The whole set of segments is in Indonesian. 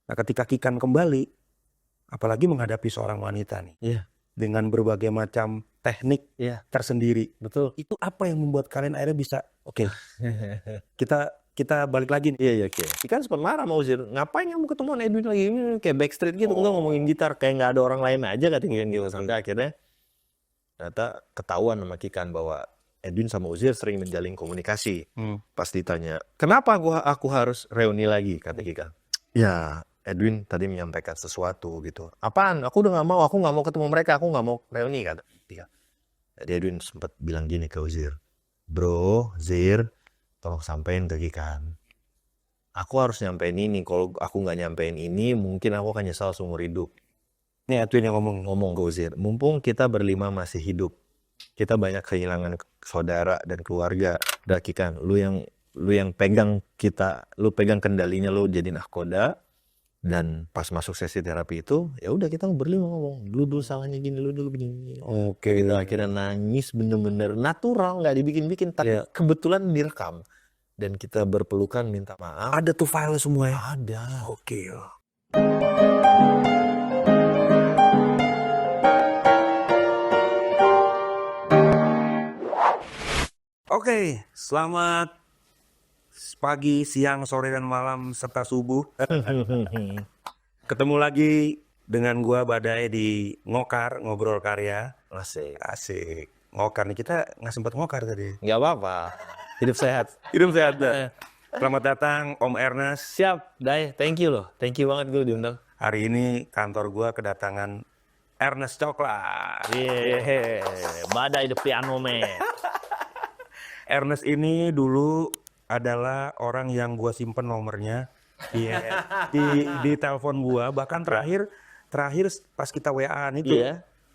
Nah, ketika Kikan kembali, apalagi menghadapi seorang wanita nih, Iya. dengan berbagai macam teknik Iya. tersendiri, Betul. itu apa yang membuat kalian akhirnya bisa, oke, kita balik lagi nih. Iya, oke. Ikan sempat marah sama Uzir, ngapain kamu ketemuan Edwin lagi, kayak backstreet gitu, enggak ngomongin gitar, kayak nggak ada orang lain aja katanya gitu. Sampai akhirnya ternyata ketahuan sama Kikan bahwa Edwin sama Uzir sering menjalin komunikasi. Pas ditanya, kenapa aku harus reuni lagi, kata Kikan. Ya, Edwin tadi menyampaikan sesuatu gitu. Apaan? Aku udah aku nggak mau ketemu mereka, aku nggak mau reuni, kata dia. Jadi Edwin sempat bilang gini ke Uzir, bro, Zir, tolong sampein ke Kikan. Aku harus nyampein ini. Kalau aku nggak nyampein ini, mungkin aku akan nyesal seumur hidup. Nih Edwin yang Ngomong ke Uzir. Mumpung kita berlima masih hidup, kita banyak kehilangan saudara dan keluarga. Udah Kikan, lu yang pegang kita, lu pegang kendalinya, lu jadi nahkoda. Dan pas masuk sesi terapi itu, ya udah kita berlima ngomong, dulu salahnya gini, lu dulu begini. Oke. Kita akhirnya nangis bener-bener natural, nggak dibikin-bikin, tapi kebetulan direkam. Dan kita berpelukan minta maaf. Ada tuh file semua ya? Ada. Oke. Oke, selamat pagi, siang, sore, dan malam, serta subuh. Ketemu lagi dengan gua Badai di Ngokar, Ngobrol Karya. Asik. Asik. Ngokar nih, kita nggak sempat ngokar tadi. Nggak apa-apa. Hidup sehat. Hidup sehat. Selamat datang Om Ernest. Siap, Dai. Thank you loh. Thank you banget gue diundang. Hari ini kantor gua kedatangan Ernest Coklat. Yeah. Badai the piano man. Ernest ini dulu adalah orang yang gua simpen nomornya di telepon gua, bahkan terakhir pas kita WA-an itu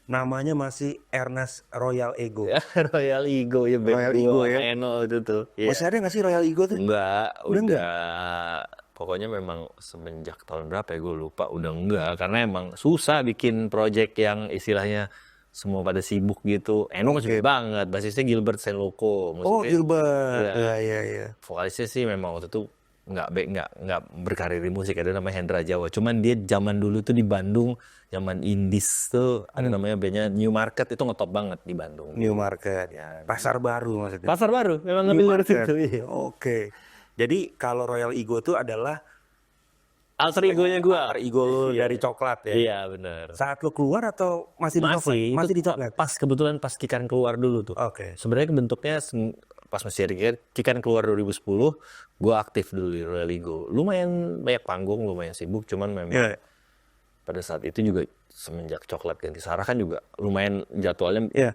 namanya masih Ernest Royal Ego. Royal Ego ya, Royal Ego ya. Eno itu tuh. Masih ada nggak sih Royal Ego tuh? Enggak, Udah enggak? Pokoknya memang semenjak tahun berapa ya gue lupa, udah enggak, karena emang susah bikin project yang istilahnya semua pada sibuk gitu. Eno kan sibuk banget, basisnya Gilbert Senloko. Oh, Gilbert. Iya. Vokalisnya sih memang waktu itu nggak berkarir di musik, ada namanya Hendra Jawa. Cuman dia zaman dulu tuh di Bandung, zaman indies tuh ada namanya bandnya New Market, itu ngetop banget di Bandung. New Market ya, pasar baru maksudnya. Pasar baru, memang ngambil dari situ. Iya. Oke. Jadi kalau Royal Ego itu adalah alter egonya gue. Ego lu dari Coklat ya. Iya benar. Saat lu keluar atau masih di Coklat? Masih di Coklat. Kebetulan pas Kikan keluar dulu tuh. Oke. Sebenarnya bentuknya pas masih Kikan keluar 2010, gue aktif dulu di Royal Ego. Lumayan banyak panggung, lumayan sibuk, cuman memang pada saat itu juga semenjak Coklat ganti Sarah kan juga lumayan jadwalnya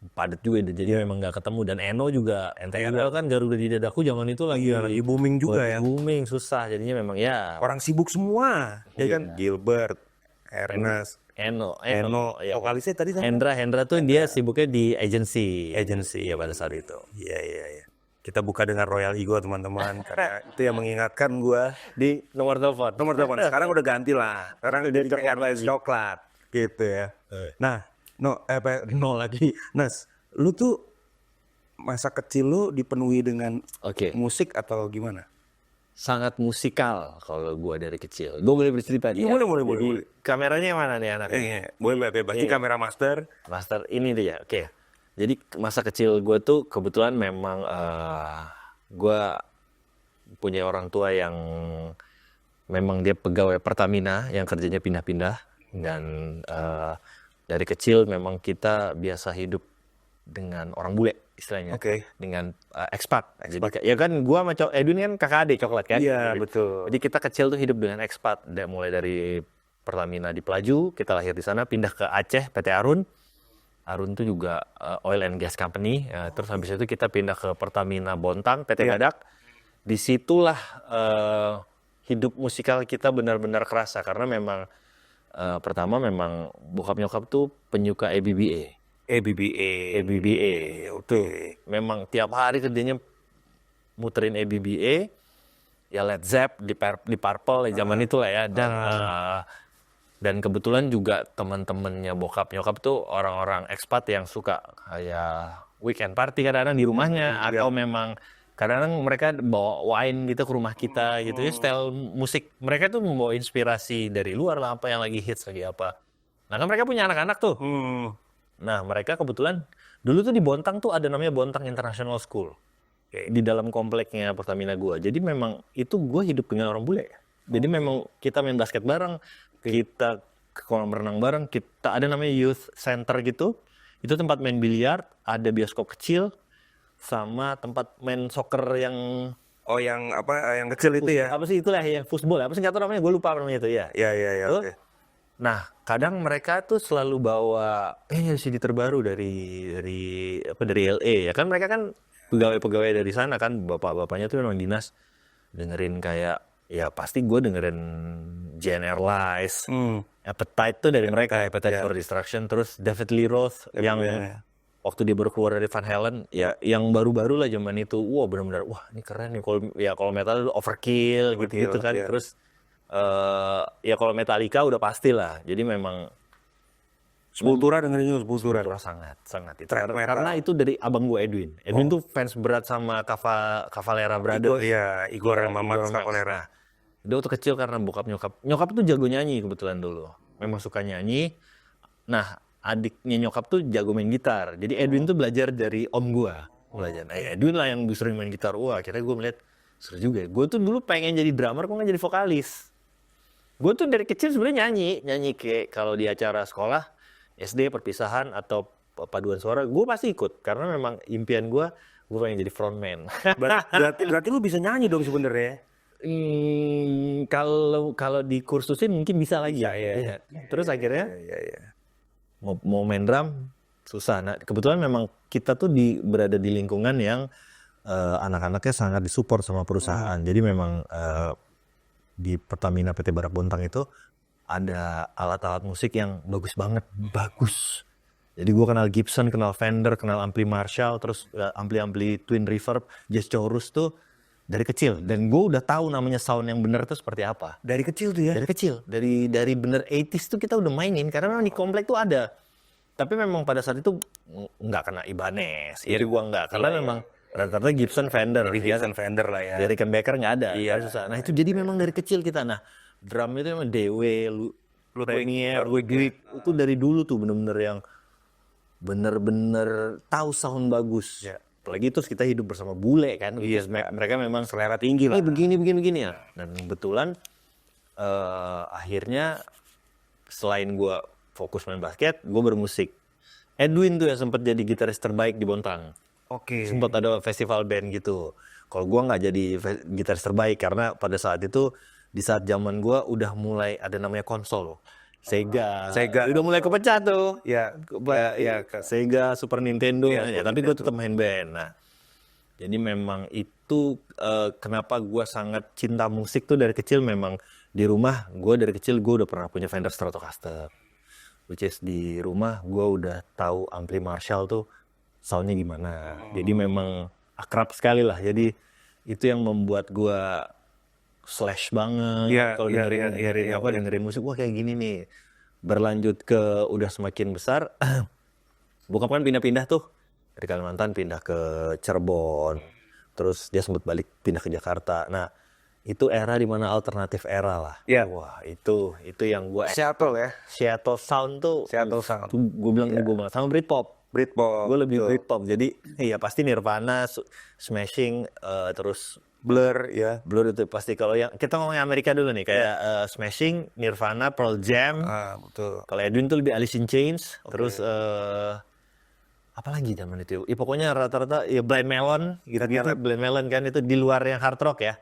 padat juga, jadi memang nggak ketemu. Dan Eno juga, NTRL kan Garuda di Dadaku zaman itu lagi booming juga ya. Booming, susah, jadinya memang ya. Orang sibuk semua, ya kan? Gilbert, Ernest, Eno, vokalisnya tadi Hendra tuh dia sibuknya di agency ya pada saat itu. Iya. Kita buka dengan Royal Ego teman-teman, karena itu yang mengingatkan gua di nomor telepon. Sekarang udah ganti lah, sekarang udah Ernest Coklat, gitu ya. Nah, nol lagi. Nas, lu tuh masa kecil lu dipenuhi dengan musik atau gimana? Sangat musikal kalau gue dari kecil. Gue boleh bercerita nih. Boleh. Kameranya mana nih anaknya? Boleh bebas. Ini kamera master. Master ini dia. Oke. Jadi masa kecil gue tuh kebetulan memang gue punya orang tua yang memang dia pegawai Pertamina yang kerjanya pindah-pindah, dan dari kecil memang kita biasa hidup dengan orang bule istilahnya, dengan expat. Jadi ya kan gua sama Edwin kan kakak adik Coklat kan. Iya betul. Jadi kita kecil tuh hidup dengan expat, mulai dari Pertamina di Pelaju, kita lahir di sana, pindah ke Aceh PT Arun tuh juga oil and gas company. Terus habis itu kita pindah ke Pertamina Bontang PT Gadak. Disitulah hidup musikal kita benar-benar kerasa, karena memang pertama memang bokap nyokap tuh penyuka ABBA. Tuh memang tiap hari kerjanya muterin ABBA, ya Led Zepp di Purple ya zaman itu lah ya. Dan kebetulan juga teman-temannya bokap nyokap tuh orang-orang ekspat yang suka kayak weekend party kadang-kadang di rumahnya, atau memang Kadang-kadang mereka bawa wine gitu ke rumah kita gitu ya, style musik mereka tuh membawa inspirasi dari luar lah, apa yang lagi hits lagi apa. Nah kan mereka punya anak-anak tuh. Nah mereka kebetulan dulu tuh di Bontang tuh ada namanya Bontang International School. Di dalam kompleknya Pertamina gua. Jadi memang itu gua hidup dengan orang bule. Jadi memang kita main basket bareng, kita ke kolam renang bareng, kita ada namanya youth center gitu. Itu tempat main biliar, ada bioskop kecil, sama tempat main soccer yang Oh, yang apa? Yang kecil itu ya? apa sih itulah ya, football apa sih nggak tahu namanya, gue lupa namanya itu ya. Ya, Tuh. oke. Nah, kadang mereka tuh selalu bawa CD terbaru dari LA ya kan, mereka kan pegawai-pegawai dari sana kan, bapak-bapaknya tuh memang dinas, dengerin kayak ya pasti gue dengerin JNR Lies, Appetite tuh dari mereka, Appetite for Destruction, terus David Lee Roth yang waktu dia baru keluar dari Van Halen, ya yang baru-baru lah zaman itu, wah benar-benar, wah ini keren nih, kalau metal Overkill gitu kan, terus ya kalau Metallica udah pasti lah, jadi memang Sepultura dengerin Sepultura. sangat itu Thrash metal. karena itu dari abang gue Edwin tuh fans berat sama Cavalera Brothers. Igor Mamat Cavalera. Dia waktu kecil karena nyokap tuh jago nyanyi kebetulan dulu, memang suka nyanyi. Nah adiknya nyokap tuh jago main gitar, jadi Edwin tuh belajar dari om gua, Edwin lah yang sering main gitar. Wah akhirnya gue melihat seru juga ya. Gue tuh dulu pengen jadi drummer, kok nggak jadi vokalis. Gue tuh dari kecil sebenarnya nyanyi kayak kalau di acara sekolah SD perpisahan atau paduan suara, gue pasti ikut karena memang impian gue pengen jadi frontman. Berarti lu bisa nyanyi dong sebenarnya. Kalau dikursusin mungkin bisa lagi. Ya. Terus akhirnya mau main drum susah. Nah kebetulan memang kita tuh berada di lingkungan yang anak-anaknya sangat disupport sama perusahaan. Jadi memang di Pertamina PT Barak Bontang itu ada alat-alat musik yang bagus. Jadi gue kenal Gibson, kenal Fender, kenal ampli Marshall, terus ampli Twin Reverb, Jazz Chorus tuh dari kecil. Dan gue udah tahu namanya sound yang benar itu seperti apa. Dari kecil tuh ya? Dari kecil, dari bener 80s tuh kita udah mainin karena memang di komplek tuh ada. Tapi memang pada saat itu nggak kena Ibanez, itu gue nggak, karena memang rata-rata Gibson, Fender lah ya. Dari Rickenbacker nggak ada. Susah. Nah itu jadi memang dari kecil kita. Nah drum itu memang DW, Ludwig, itu dari dulu tuh bener-bener tahu sound bagus. Apalagi terus kita hidup bersama bule kan. Mereka memang selera tinggi lah. Begini ya. Dan kebetulan akhirnya selain gue fokus main basket, gue bermusik. Edwin tuh yang sempat jadi gitaris terbaik di Bontang. Sempat ada festival band gitu. Kalau gue nggak jadi gitaris terbaik karena pada saat itu, di saat zaman gue udah mulai ada namanya konsol, Sega udah mulai kepecah tuh. Sega, Super Nintendo. Tapi gue tetap main band. Nah, jadi memang itu kenapa gue sangat cinta musik tuh dari kecil. Memang di rumah gue dari kecil gue udah pernah punya Fender Stratocaster, which is di rumah gue udah tahu ampli Marshall tuh soundnya gimana. Jadi memang akrab sekali lah. Jadi itu yang membuat gue slash banget kalau dengerin musik, wah kayak gini nih. Berlanjut ke udah semakin besar, bokap kan pindah-pindah tuh dari Kalimantan pindah ke Cirebon, terus dia sempat balik pindah ke Jakarta. Nah itu era dimana alternatif era lah. Wah itu yang gue Seattle Sound tuh gue bilang sama Britpop. Gue lebih Britpop. Jadi ya pasti Nirvana, Smashing, terus Blur itu pasti. Kalau yang kita ngomongin Amerika dulu nih, kayak Smashing, Nirvana, Pearl Jam. Betul. Kalau Edwin tuh lebih Alice in Chains, terus apa lagi zaman itu? Ya pokoknya rata-rata ya Blind Melon gitu. Blind Melon kan itu di luar yang hard rock ya.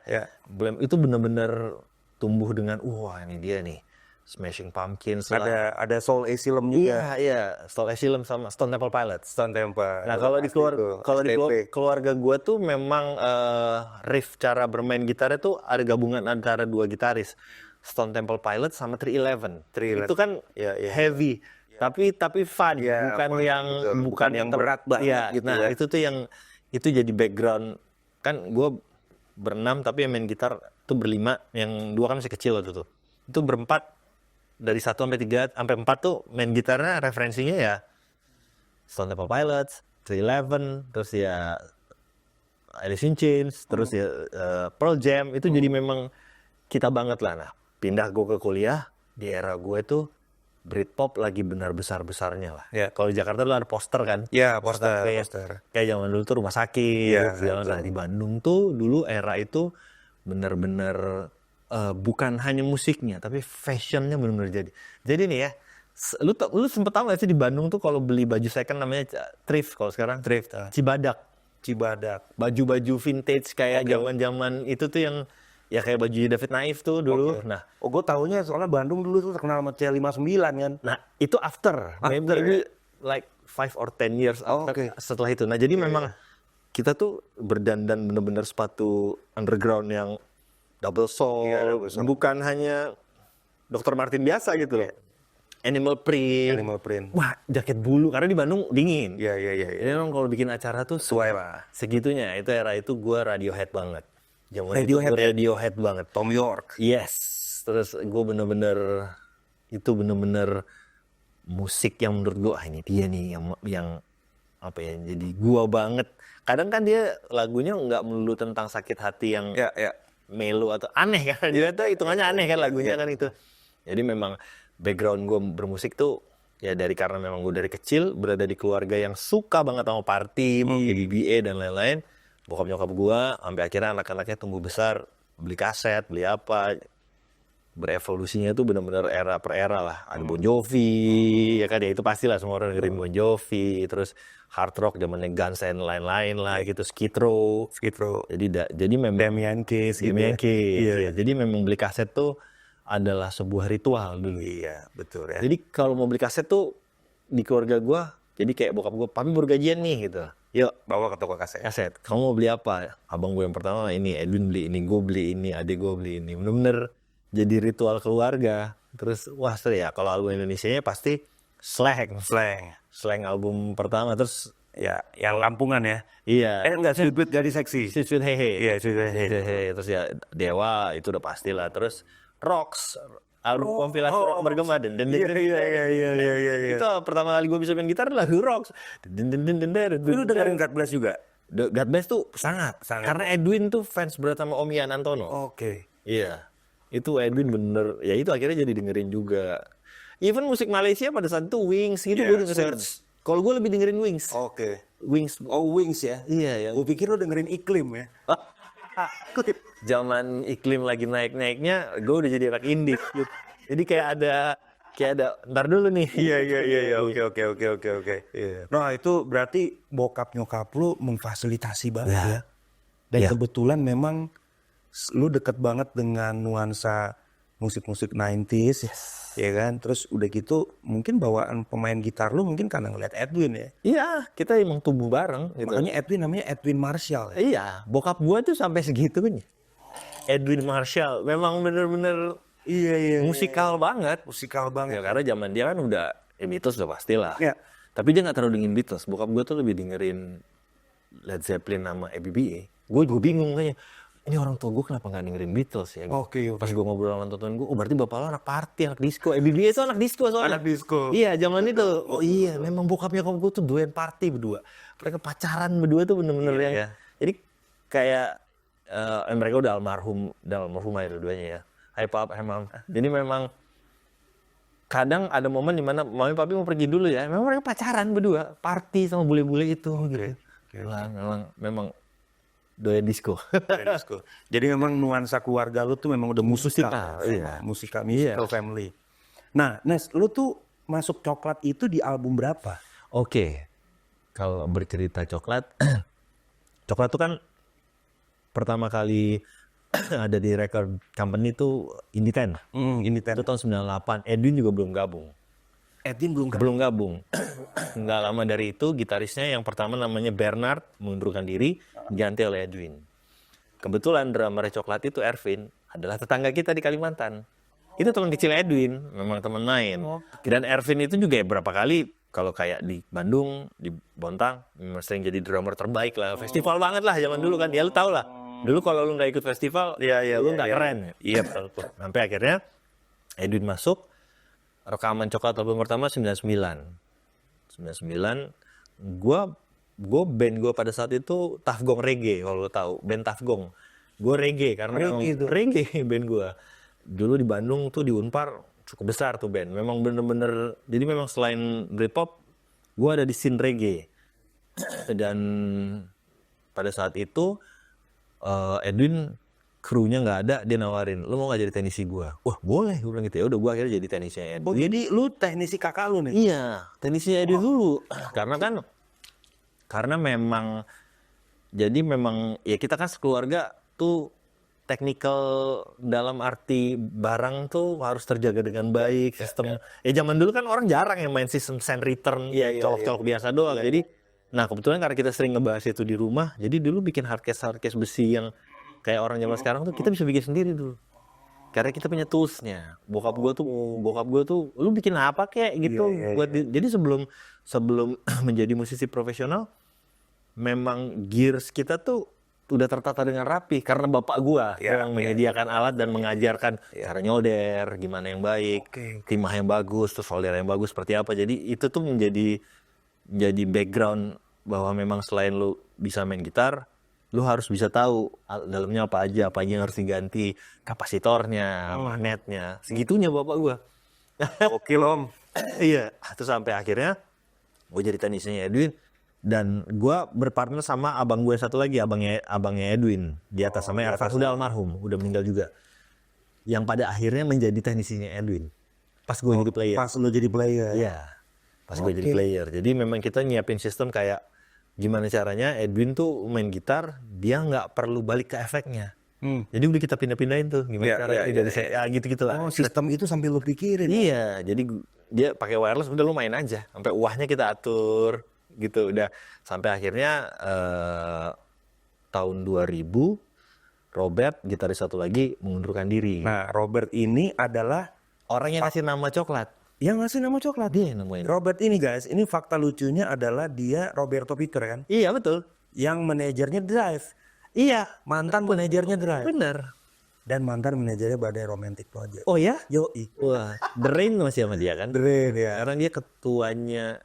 Itu bener-bener tumbuh dengan wah ini dia nih. Smashing Pumpkins lah. Ada Soul Asylum juga. Iya, Soul Asylum sama Stone Temple Pilots. Nah, kalau di keluarga gue tuh memang riff cara bermain gitarnya tuh ada gabungan antara dua gitaris, Stone Temple Pilots sama 311. Itu kan heavy, tapi fun, bukan yang berat banget gitu. Nah, itu tuh yang itu jadi background. Kan gue berenam tapi yang main gitar tuh berlima, yang dua kan masih kecil waktu itu. Itu berempat. Dari 1 sampai 3 sampai 4 tuh main gitarnya referensinya ya Stone Temple Pilots, 311, terus ya Alice in Chains, terus ya Pearl Jam, itu jadi memang kita banget lah. Nah, pindah gue ke kuliah, di era gue tuh Britpop lagi benar besar-besarnya lah. Ya. Kalau di Jakarta dulu ada poster kan? Ya, poster. Kayak zaman dulu tuh rumah sakit. Ya, Nah, di Bandung tuh dulu era itu benar-benar bukan hanya musiknya, tapi fashionnya benar-benar jadi. Jadi nih ya, lu sempet tahu gak sih di Bandung tuh kalau beli baju second namanya thrift, kalau sekarang Thrift. Cibadak. Baju-baju Vintage kayak zaman-zaman itu tuh yang ya kayak baju David Naif tuh dulu. Nah, gue taunya soalnya Bandung dulu tuh terkenal sama C59 kan. nah itu after maybe like 5 or 10 years setelah itu. Nah, jadi memang kita tuh berdandan bener-bener sepatu underground yang double sole, bukan hanya Dr. Martin biasa gitu loh. Animal print. Wah, jaket bulu karena di Bandung dingin. Iya. Jadi memang kalau bikin acara tuh Sesuai lah. segitunya. Itu era itu gue Radiohead banget. Radiohead banget. Tom York. Yes. Terus gue bener-bener musik yang menurut gue ini dia nih yang apa ya, jadi gue banget. Kadang kan dia lagunya nggak melulu tentang sakit hati yang melo atau aneh kan. Jadi itu hitungannya aneh kan lagunya kan itu. Jadi memang background gue bermusik tuh ya karena memang gue dari kecil berada di keluarga yang suka banget sama party, BBA dan lain-lain. Bokap nyokap gue sampai akhirnya anak-anaknya tumbuh besar, beli kaset, beli apa, berevolusinya tuh benar-benar era per era lah. Ada Bon Jovi, ya kan ya itu pastilah semua orang dengerin Bon Jovi, terus hard rock zamannya Guns and lain-lain lah gitu, Skid Row. Jadi memang Damian Case gitu. Iya. Jadi memang beli kaset tuh adalah sebuah ritual dulu. Iya, betul ya. Jadi kalau mau beli kaset tuh di keluarga gue, jadi kayak bokap gue, papi baru gajian nih gitu. Yuk Bawa ke toko kaset. kamu mau beli apa? Abang gue yang pertama ini, Edwin beli ini, gue beli ini, adik gue beli ini. Bener-bener jadi ritual keluarga. Terus wah seru ya, kalau album Indonesianya pasti Slang album pertama. Terus Ya, yang Lampungan ya. iya, Enggak, Sweet Gadis Seksi. Sweet Hehe. Iya, Sweet Hehe. Terus ya Dewa itu udah pastilah. Terus Rocks, album kompilasi rock bergema Iya. Itu pertama kali gue bisa main gitar adalah Rocks. Lu dengerin God Bless juga? God Bless tuh sangat. Karena Edwin tuh fans berat sama Om Ian Antono. Oke. Iya. Itu Edwin bener. Ya itu akhirnya jadi dengerin juga. Even musik Malaysia pada saat itu Wings gitu gue dengerin. Kalau gue lebih dengerin Wings. Oke. Wings. Oh, Wings ya? Iya ya. Gue pikir lu dengerin Iklim ya. Zaman Iklim lagi naik-naiknya, gue udah jadi anak indie. Jadi kayak ada ntar dulu nih. Iya. Oke. Iya. Nah, itu berarti bokap nyokap lu memfasilitasi banget ya. Dan kebetulan memang lu deket banget dengan nuansa musik-musik 90s. Ya kan? Terus udah gitu mungkin bawaan pemain gitar lu mungkin karena ngeliat Edwin ya. Iya, kita emang tumbuh bareng gitu. Makanya Edwin namanya Edwin Marshall ya. Iya, bokap gua tuh sampai segitunya. Edwin Marshall memang bener-bener musikal banget. Ya karena zaman dia kan udah Beatles udah pastilah. Iya. Tapi dia nggak terlalu dengerin Beatles. Bokap gua tuh lebih dengerin Led Zeppelin sama ABBA. Gue juga bingung kayaknya. Ini orang tua gue kenapa nggak dengerin Beatles ya? Oke. Pas gue ngobrol sama tonton gue, berarti bapak lo anak party, anak disco. ABBA itu anak disco soalnya. Anak disco. Iya, zaman itu. Oh iya, memang bokapnya gue tuh doyan party berdua. Mereka pacaran berdua tuh bener-bener yang. Jadi kayak mereka udah almarhum aja dua-duanya ya. Hai pap, hai mam. Jadi memang kadang ada momen dimana mami papi mau pergi dulu ya. Memang mereka pacaran berdua, party sama bule-bule itu gitu. Memang doyan disco. Jadi memang nuansa keluarga lu tuh memang udah musikal. Musical family. Nah, Nes, lu tuh masuk Coklat itu di album berapa? Oke. Kalau bercerita Coklat, Coklat tuh kan pertama kali ada di record company tuh Indie Ten. Itu tahun 98. Edwin juga belum gabung. Belum gabung. Nggak lama dari itu gitarisnya yang pertama namanya Bernard mengundurkan diri, diganti oleh Edwin. Kebetulan drummer Coklat itu Ervin adalah tetangga kita di Kalimantan. Itu teman kecil Edwin, memang teman main. Dan Ervin itu juga berapa kali kalau kayak di Bandung, di Bontang, memang sering jadi drummer terbaik lah. Festival banget lah zaman dulu kan. Ya lu tau lah. Dulu kalau lu nggak ikut festival, lu nggak keren. Iya betul. Sampai akhirnya Edwin masuk. Rekaman Coklat album pertama 99. Gue band gue pada saat itu Tough Gong Reggae, kalau lo tahu band Tough Gong. Gue reggae karena reggae band gue. Dulu di Bandung tuh di Unpar cukup besar tuh band. Memang bener-bener, jadi memang selain Britpop, gue ada di scene reggae. Dan pada saat itu Edwin krunya nggak ada, dia nawarin, lu mau nggak jadi teknisi gue? Wah boleh, gue bilang gitu. Ya udah, gue akhirnya jadi teknisinya Edwin. Oh, jadi lu teknisi kakak lu nih? Iya, teknisinya Edwin dulu. Karena memang, jadi memang ya kita kan sekeluarga tuh technical dalam arti barang tuh harus terjaga dengan baik, sistem. Ya zaman dulu kan orang jarang yang main sistem send return, colok-colok biasa doang. Jadi, nah kebetulan karena kita sering ngebahas itu di rumah, jadi dulu bikin hardcase besi yang kayak orang zaman sekarang tuh kita bisa bikin sendiri dulu. Karena kita punya toolsnya. Bokap gue tuh, lu bikin apa kayak gitu. Jadi sebelum menjadi musisi profesional, memang gears kita tuh udah tertata dengan rapi karena bapak gua yang menyediakan alat dan mengajarkan cara nyolder, gimana yang baik, timah yang bagus, terus solder yang bagus seperti apa. Jadi itu tuh menjadi background bahwa memang selain lu bisa main gitar, lu harus bisa tahu dalamnya apa aja yang harus diganti, kapasitornya, magnetnya. Segitunya bapak gua. Oke Om. Iya, terus sampai akhirnya gue jadi teknisnya Edwin. Dan gue berpartner sama abang gue satu lagi, abangnya Edwin di atas, sama Ervan, udah almarhum, udah meninggal juga. Yang pada akhirnya menjadi teknisinya Edwin. Pas gue jadi player. Pas lo jadi player. Iya. Pas gue jadi player. Jadi memang kita nyiapin sistem kayak gimana caranya Edwin tuh main gitar, dia nggak perlu balik ke efeknya. Jadi udah kita pindah-pindahin tuh gimana caranya gitu-gitu lah. Oh, sistem itu sambil lo pikirin. Iya, jadi dia pakai wireless, udah lu main aja. Sampai wahnya kita atur gitu, udah sampai akhirnya tahun 2000 Robert, gitaris satu lagi, mengundurkan diri. Nah, Robert ini adalah orang yang ngasih nama Coklat. Yang ngasih nama Coklat. Dia yang nemuin. Robert ini guys, ini fakta lucunya adalah dia Roberto Peter kan? Iya betul. Yang manajernya Drive. Iya, Mantan manajernya Drive. bener. Dan mantan manajernya Badai Romantic Project. Oh ya? Yoi. Wah, The Rain masih sama dia kan? Keren ya. Karena dia ketuanya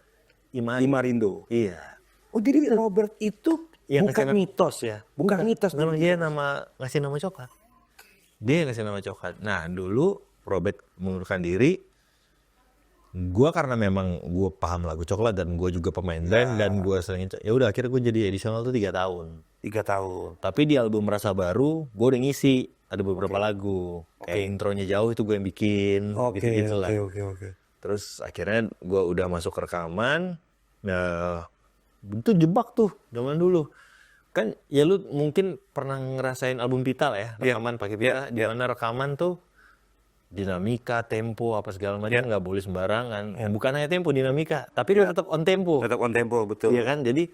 Imarindo. Iya. Oh, jadi Robert itu Yang bukan ngasih mitos ya? Bukan mitos. Memang dia ngasih nama Coklat. Dia yang ngasih nama Coklat. Nah, dulu Robert mengundurkan diri. Gua karena memang gue paham lagu Coklat dan gue juga pemain band dan gue sering, ya udah akhirnya gue jadi additional tuh 3 tahun. 3 tahun. Tapi di album Rasa Baru gue udah ngisi ada beberapa lagu. Kayak intronya Jauh itu gue yang bikin. Gitu lah. Oke. Terus akhirnya gue udah masuk rekaman. Nah, itu jebak tuh zaman dulu. Kan ya lu mungkin pernah ngerasain album Pita lah ya, rekaman pakai Pita, di mana rekaman tuh dinamika, tempo, apa segala macam nggak boleh sembarangan. Bukan hanya tempo, dinamika, tapi dia tetap on tempo. Tetap on tempo, betul. Iya kan? Jadi,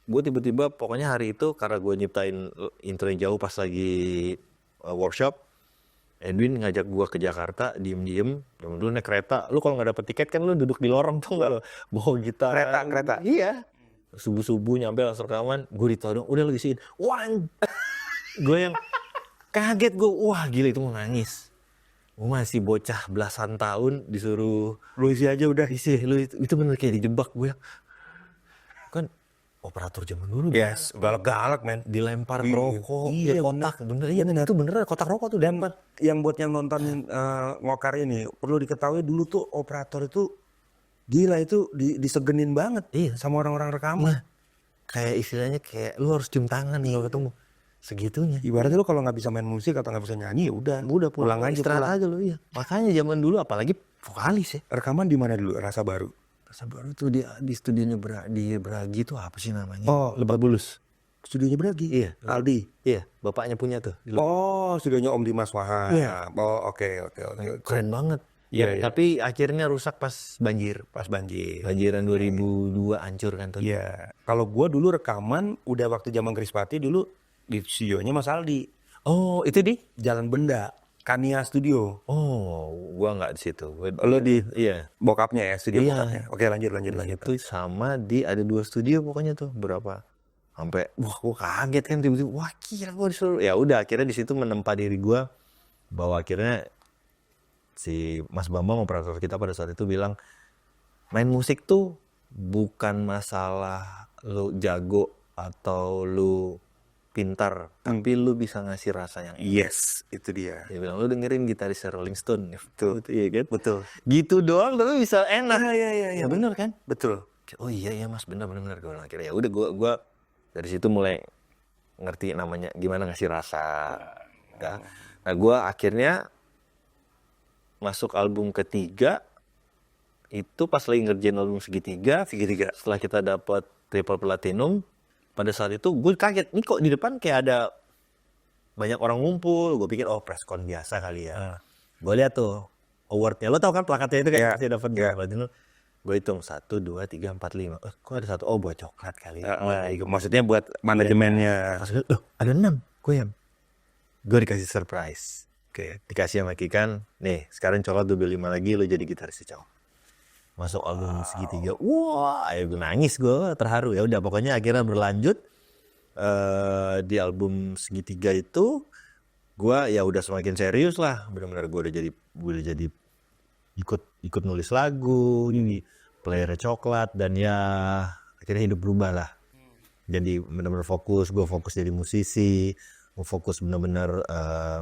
gue tiba-tiba pokoknya hari itu karena gue nyiptain intro yang Jauh pas lagi workshop, Edwin ngajak gue ke Jakarta, diem-diem, zaman dulu naik kereta. Lu kalau nggak dapet tiket kan lu duduk di lorong tuh nggak lo, bawa gitar. Kereta. Iya. Subuh-subuh nyampe langsung rekaman, gue ditodong, udah lu isiin. Gue yang kaget gue, wah gila itu mau nangis. Gue masih bocah belasan tahun disuruh Lu isi aja udah. isi, lu itu bener kayak dijebak gue. Kan operator zaman dulu. Yes, galak-galak men. Dilempar rokok, Iya, kotak, bener. Iya itu bener, kotak rokok tuh. Dan yang buat yang nonton Ngokar ini, perlu diketahui dulu tuh operator itu gila, itu disegenin banget sama orang-orang rekaman. Kayak istilahnya kayak lu harus cium tangan nih kalau ketemu. Segitunya. Ibaratnya lu kalau nggak bisa main musik atau nggak bisa nyanyi, ya udah pulang aja. Istirahat aja lu, iya. Makanya zaman dulu apalagi vokalis ya. Rekaman di mana dulu? Rasa Baru. Rasa Baru tuh di studionya di Bragi tuh apa sih namanya? Oh, Lebak Bulus. Studionya Bragi. Iya. Aldi. Iya, bapaknya punya tuh. Oh, studionya Om Dimas Wahab. Iya. Oh, oke. Keren banget. Iya. Tapi akhirnya rusak pas banjir. Banjiran 2002 hancur kan tuh. Iya. Kalau gua dulu rekaman udah waktu zaman Krispati dulu di studionya Mas Aldi. Oh, itu di Jalan Benda, Kania Studio. Oh, gua nggak di situ. Lo di Iya. bokapnya ya, studio Iya. bokapnya. Oke, lanjut. Itu sama ada 2 studio pokoknya tuh berapa? Sampai wah gua kaget kan tiba-tiba wah gila gua disuruh. Ya udah akhirnya di situ menempa diri gua bahwa akhirnya si Mas Bambang operator kita pada saat itu bilang main musik tuh bukan masalah lu jago atau lu pintar, tapi lu bisa ngasih rasa yang Yes, itu dia. dia bilang, lu dengerin gitaris Rolling Stone. Betul. Iya kan? Betul. Gitu doang tapi bisa enak. Iya. Ya bener kan? Betul. Oh iya mas, bener. Gue bilang, akhirnya ya udah gua dari situ mulai ngerti namanya gimana ngasih rasa. Nah gue akhirnya masuk album ketiga itu pas lagi ngerjain album segitiga. Setelah kita dapat triple platinum, pada saat itu gue kaget, nih kok di depan kayak ada banyak orang ngumpul. Gue pikir preskon biasa kali ya. Gue lihat tuh awardnya, lo tau kan plakatnya itu kayak masih dapat platinum. Gue hitung 1, 2, 3, 4, 5. Kok ada 1? Buat coklat kali. Maksudnya buat manajemennya. Loh, ada 6. Gue dikasih surprise. Oke, dikasih sama Kikan. Nih, sekarang coklat double 5 lagi, lo jadi gitaris cowok. Masuk album segitiga. Wah, gue nangis, gue terharu. Ya udah, pokoknya akhirnya berlanjut di album segitiga itu. Gue ya udah semakin serius lah. Benar-benar gue udah jadi ikut nulis lagu, jadi player coklat, dan ya akhirnya hidup berubah lah. Jadi benar-benar fokus jadi musisi, fokus benar-benar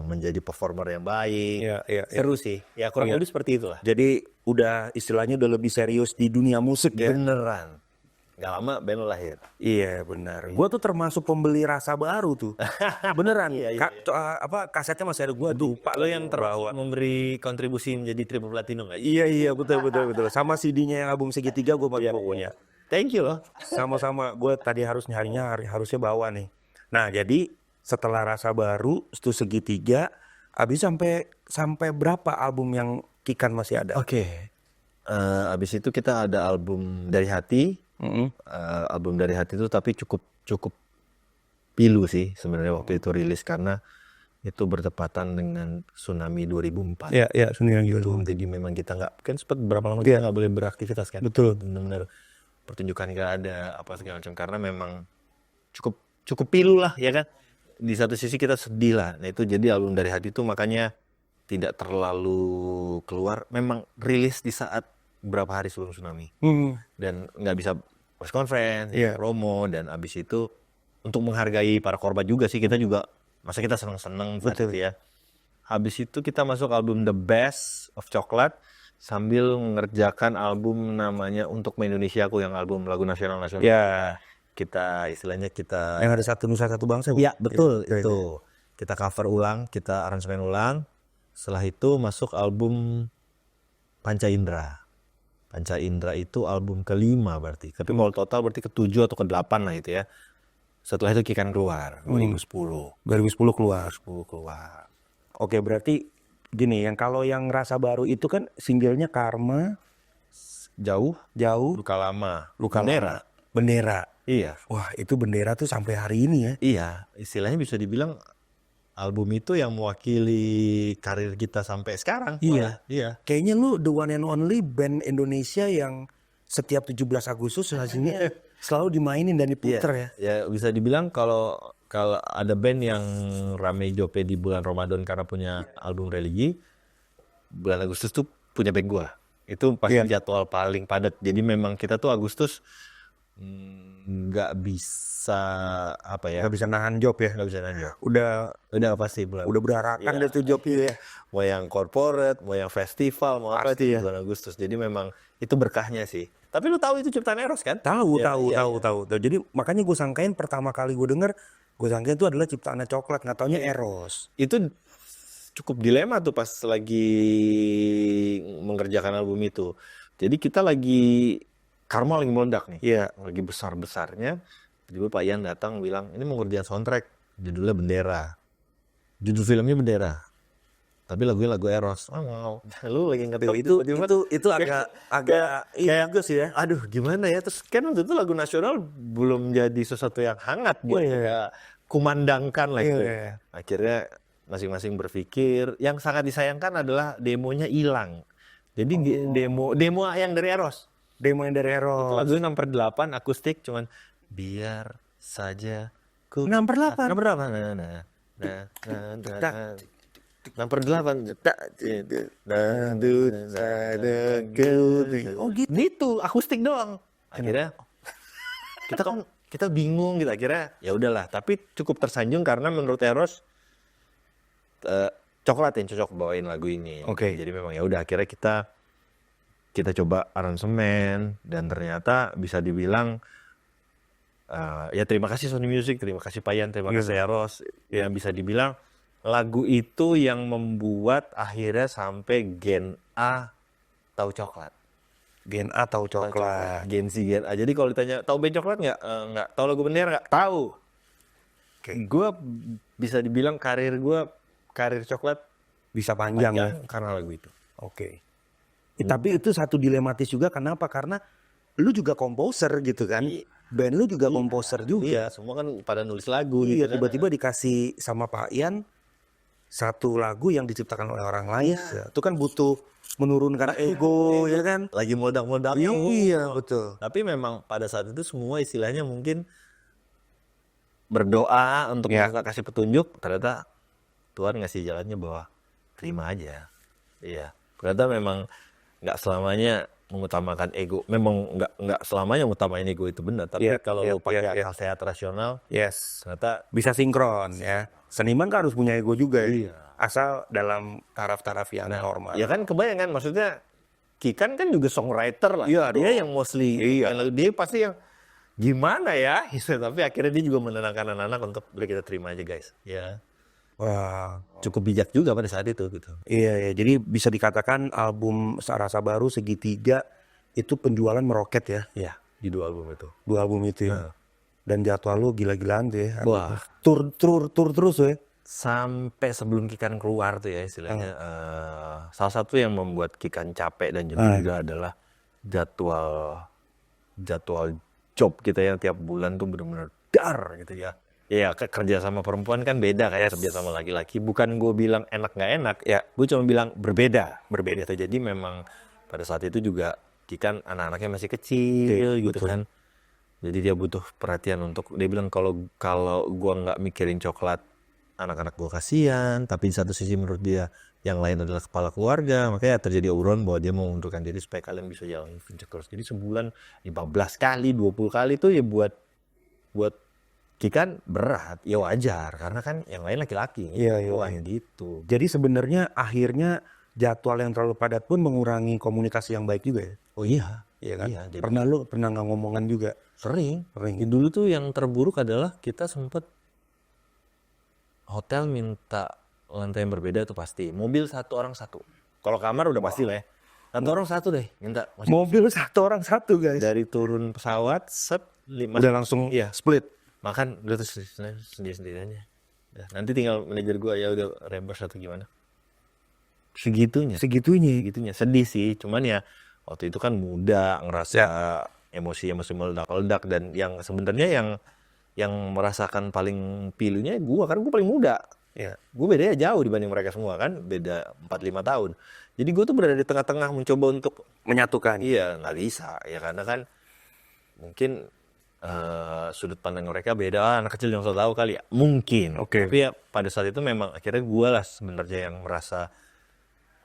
menjadi performer yang baik. Iya. Seru sih. Ya kurang lebih seperti itulah. Jadi udah istilahnya udah lebih serius di dunia musik ya. Beneran. Gak lama band lo lahir. Iya benar. Gue tuh termasuk pembeli Rasa Baru tuh. Beneran. Kasetnya masih ada, gue lupa. Lo yang memberi kontribusi menjadi triple platinum gak? Iya betul. Sama CD-nya yang album segitiga gue punya. Thank you loh. Sama-sama. Gue tadi harusnya bawa nih. Nah jadi setelah Rasa Baru, itu segitiga, abis sampai berapa album yang Kikan masih ada? Oke. Abis itu kita ada album Dari Hati. Album Dari Hati itu tapi cukup pilu sih sebenarnya waktu itu rilis, karena itu bertepatan dengan tsunami 2004. Iya, tsunami 2004. Jadi memang kita nggak, kan sempat berapa lama kita nggak boleh beraktivitas kan. Betul. Benar-benar pertunjukan nggak ada, apa segala macam, karena memang cukup pilu lah ya kan. Di satu sisi kita sedih lah. Nah itu jadi album Dari Hati itu makanya tidak terlalu keluar. Memang rilis di saat beberapa hari sebelum tsunami. Dan nggak bisa press conference, promo, dan abis itu untuk menghargai para korban juga sih, kita juga masa kita seneng-seneng gitu ya. Habis itu kita masuk album The Best of Chocolate sambil mengerjakan album namanya Untuk Indonesiaku, yang album lagu nasional. Ya. Kita istilahnya yang ada Satu Nusa Satu Bangsa. Ya betul itu. Kita cover ulang, kita aransemen ulang. Setelah itu masuk album Panca Indra. Panca Indra itu album kelima berarti. Tapi kalau total berarti ke-7 atau ke-8 lah itu ya. Setelah itu Kikan keluar 2010 keluar. Oke, berarti gini, kalau yang Rasa Baru itu kan singlenya Karma, Jauh, Luka Lama, Bendera. Iya. Wah, itu Bendera tuh sampai hari ini ya. Iya, istilahnya bisa dibilang album itu yang mewakili karir kita sampai sekarang. Iya. Kayaknya lu the one and only band Indonesia yang setiap 17 Agustus hasilnya selalu dimainin dan diputer ya. Ya bisa dibilang kalau ada band yang rame jope di bulan Ramadan karena punya album religi, bulan Agustus tuh punya band gua. Itu pasti jadwal paling padat. Jadi memang kita tuh Agustus nggak bisa nggak bisa nahan job ya. Udah pasti bulan. Udah berharakan deh tuh job ya. Mau yang corporate, mau yang festival, mau apa itu bulan Agustus. Jadi memang itu berkahnya sih. Tapi lu tahu itu ciptaan Eros kan? Tahu. Jadi makanya gue sangkain pertama kali gue denger, gue sangkain itu adalah ciptaannya Coklat, nggak taunya Eros. Itu cukup dilema tuh pas lagi mengerjakan album itu. Jadi kita lagi Karma lagi meledak nih. Iya. Lagi besar-besarnya. Tiba-tiba Pak Ian datang bilang, ini mau ngerjain soundtrack. Judulnya Bendera. Judul filmnya Bendera. Tapi lagunya lagu Eros. Mau. Lu lagi ngerti itu agak kayak sih ya. Aduh gimana ya. Terus kan waktu itu lagu nasional belum jadi sesuatu yang hangat buat kumandangkan lah itu. Akhirnya masing-masing berpikir. Yang sangat disayangkan adalah demonya hilang. Jadi demo yang dari Eros. Lagu 6/8 akustik cuman biar saja ku 6/8. 6/8. Oh gitu. Itu akustik doang. Akhirnya kita bingung gitu, akhirnya ya udahlah, tapi cukup tersanjung karena menurut Eros coklat yang cocok bawain lagu ini. Oke. Jadi memang ya udah, akhirnya kita coba aransemen dan ternyata bisa dibilang ya terima kasih Sony Music, terima kasih Payan, terima kasih Eros, yang bisa dibilang lagu itu yang membuat akhirnya sampai Gen A tahu coklat. Gen A tahu coklat. Gen Z, Gen A. Jadi kalau ditanya tahu band coklat nggak? Nggak. Tahu lagu bendera nggak? Tahu. Gue bisa dibilang karir coklat Bisa panjang ya. karena lagu itu. Oke. Tapi itu satu dilematis juga, kenapa? Karena lu juga komposer gitu kan. Band lu juga komposer juga. Iya, semua kan pada nulis lagu Iya, gitu. tiba-tiba dikasih sama Pak Ian satu lagu yang diciptakan oleh orang lain. Itu kan butuh menurunkan ego, ya kan? Lagi modal-modal. Iya, betul. Tapi memang pada saat itu semua istilahnya mungkin berdoa untuk bisa kasih petunjuk. Ternyata Tuhan ngasih jalannya bahwa terima aja. Iya. Ternyata memang nggak selamanya mengutamakan ego. Memang nggak selamanya mengutamain ego itu benar. Tapi kalau lo pakai akal sehat rasional, ternyata bisa sinkron ya. Seniman kan harus punya ego juga ya. Iya. Asal dalam taraf-taraf yang normal. Ya kan kebayang kan, maksudnya Kikan kan juga songwriter lah. Iya, Dia yang mostly, dia pasti yang gimana ya. Tapi akhirnya dia juga menenangkan anak-anak untuk boleh kita terima aja guys. Ya. Wah, Cukup bijak juga pada saat itu gitu. iya, jadi bisa dikatakan album Rasa Baru Segitiga itu penjualan meroket ya. Iya, di 2 album itu. 2 album itu ya. Dan jadwal lu gila-gilaan tuh ya. Wah. Tur terus ya. Sampai sebelum Kikan keluar tuh ya istilahnya, salah satu yang membuat Kikan capek dan jenuh juga adalah jadwal job kita yang tiap bulan tuh benar-benar dar gitu ya. Ya kerja sama perempuan kan beda kayak kerja sama laki-laki. Bukan gue bilang enak nggak enak, ya gue cuma bilang berbeda. Gitu. Jadi memang pada saat itu juga Kikan anak-anaknya masih kecil gitu kan. Jadi dia butuh perhatian untuk, dia bilang kalau gue nggak mikirin coklat, anak-anak gue kasihan. Tapi di satu sisi menurut dia yang lain adalah kepala keluarga, makanya terjadi obrolan bahwa dia mau mengundurkan diri supaya kalian bisa jalan terus. Jadi sebulan 15 kali, 20 kali itu ya buat Kikan berat, ya wajar karena kan yang lain laki-laki. Iya. Gitu. Jadi sebenarnya akhirnya jadwal yang terlalu padat pun mengurangi komunikasi yang baik juga ya. Oh iya. Iya kan? Iya, jadi Pernah nggak ngomongan juga? sering. Dulu tuh yang terburuk adalah kita sempet hotel minta lantai yang berbeda tuh pasti. Mobil satu orang satu. Kalau kamar udah pasti lah ya. Satu orang satu deh minta. Mobil satu orang satu guys. Dari turun pesawat, Udah langsung split. Makan udah terus sendiri-sendiri aja. Nanti tinggal manajer gua ya udah reimburse atau gimana. Segitunya. Sedih sih, cuman ya waktu itu kan muda, ngerasa emosi meledak-ledak, dan yang sebenarnya yang merasakan paling pilunya gua, karena gua paling muda. Ya, gua bedanya jauh dibanding mereka semua kan, beda 4-5 tahun. Jadi gua tuh berada di tengah-tengah mencoba untuk menyatukan. Iya, nggak bisa ya, karena kan mungkin sudut pandang mereka beda, anak kecil yang so tahu kali ya, mungkin. Tapi ya pada saat itu memang akhirnya gue lah sebenarnya yang merasa